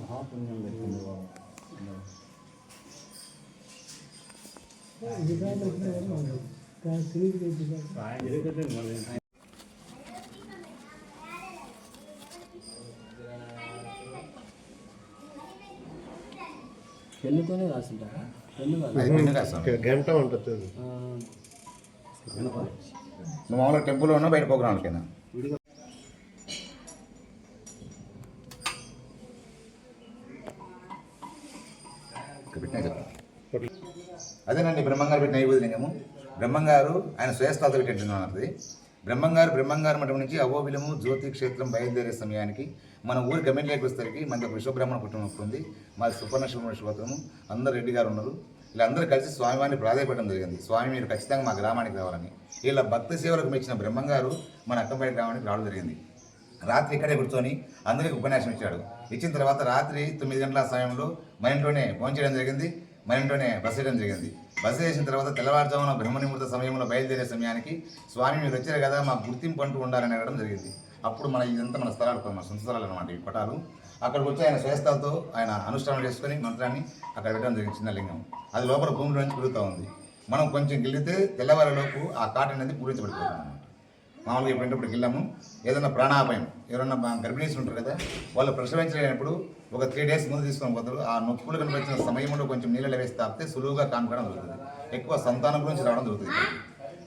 మహాపుణ్యం పెట్టింది బాబు. పెళ్ళితోనే రాసింటారా? గంట ఉంటుంది. నువ్వు మామూలుగా టెంపుల్లో ఉన్నా బయట ప్రోగ్రాంలకైనా పెట్టినా చెప్తా. అదేనండి బ్రహ్మంగారు పెట్టిన నైవేద్యలింగము. బ్రహ్మంగారు ఆయన శ్రేష్ఠాలతో పెట్టినది. బ్రహ్మంగారు మఠం నుంచి అహోబిలము జ్యోతి క్షేత్రం బయలుదేరే సమయానికి మన ఊరి గమ్యంలోకి వచ్చేసరికి మనకి ఒక విశ్వబ్రహ్మణ కుటుంబం ఉంది. మాది సుపర్ణ శివత్రము. అందరు రెడ్డి గారు ఉన్నారు. వీళ్ళందరూ కలిసి స్వామివారిని ప్రాధాయపడడం జరిగింది. స్వామి మీరు ఖచ్చితంగా మా గ్రామానికి రావాలని. వీళ్ళ భక్తి సేవలకు మెచ్చిన బ్రహ్మంగారు మన అక్కంపేట గ్రామానికి రావడం జరిగింది. రాత్రి ఇక్కడే కూర్చొని అందరికీ ఉపన్యాసం ఇచ్చాడు. ఇచ్చిన తర్వాత రాత్రి 9 గంటల సమయంలో మన ఇంట్లోనే ఫోన్ చేయడం జరిగింది. మన ఇంట్లోనే బస్సు చేయడం జరిగింది. బస్సు చేసిన తర్వాత తెల్లవారుజామున బ్రహ్మనిముహూర్త సమయంలో బయలుదేరే సమయానికి స్వామి మీరు వచ్చారు కదా, మాకు గుర్తింపు అంటూ ఉండాలని అడగడం జరిగింది. అప్పుడు ఇదంతా మన స్థలాలు, మన సొంత స్థలాలు అనమాట ఈ పటాలు. అక్కడికి వచ్చి ఆయన శ్రేష్ఠాలతో ఆయన అనుష్ఠానం చేసుకొని మంత్రాన్ని అక్కడ పెట్టడం జరిగింది. చిన్న లింగం అది లోపల భూమిలో నుంచి పెరుగుతూ ఉంది. మనం కొంచెం గిల్లితే తెల్లవారిలోపు ఆ కాటన్ అనేది పూరించబడిపోతుంది. మామూలుగా ఎప్పుడైనప్పుడు గిల్లము ఏదైనా ప్రాణాపాయం, ఎవరైనా గర్భిణీస్ ఉంటారు కదా, వాళ్ళు ప్రసవించలేనప్పుడు ఒక 3 days ముందు తీసుకొని పోతారు. ఆ నొప్పులు కనిపించిన సమయంలో కొంచెం నీళ్ళలో వేసి తాపితే సులువుగా కానుకోవడం జరుగుతుంది. ఎక్కువ సంతానం గురించి రావడం జరుగుతుంది.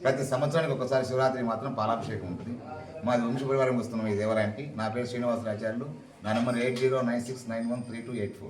ప్రతి సంవత్సరానికి ఒకసారి శివరాత్రి మాత్రం పాలాభిషేకం ఉంటుంది. మాది వంశపరివారం వస్తున్నాం ఈ దేవాలయానికి. నా పేరు శ్రీనివాసరాచార్యులు. నా నెంబర్ 8096913284.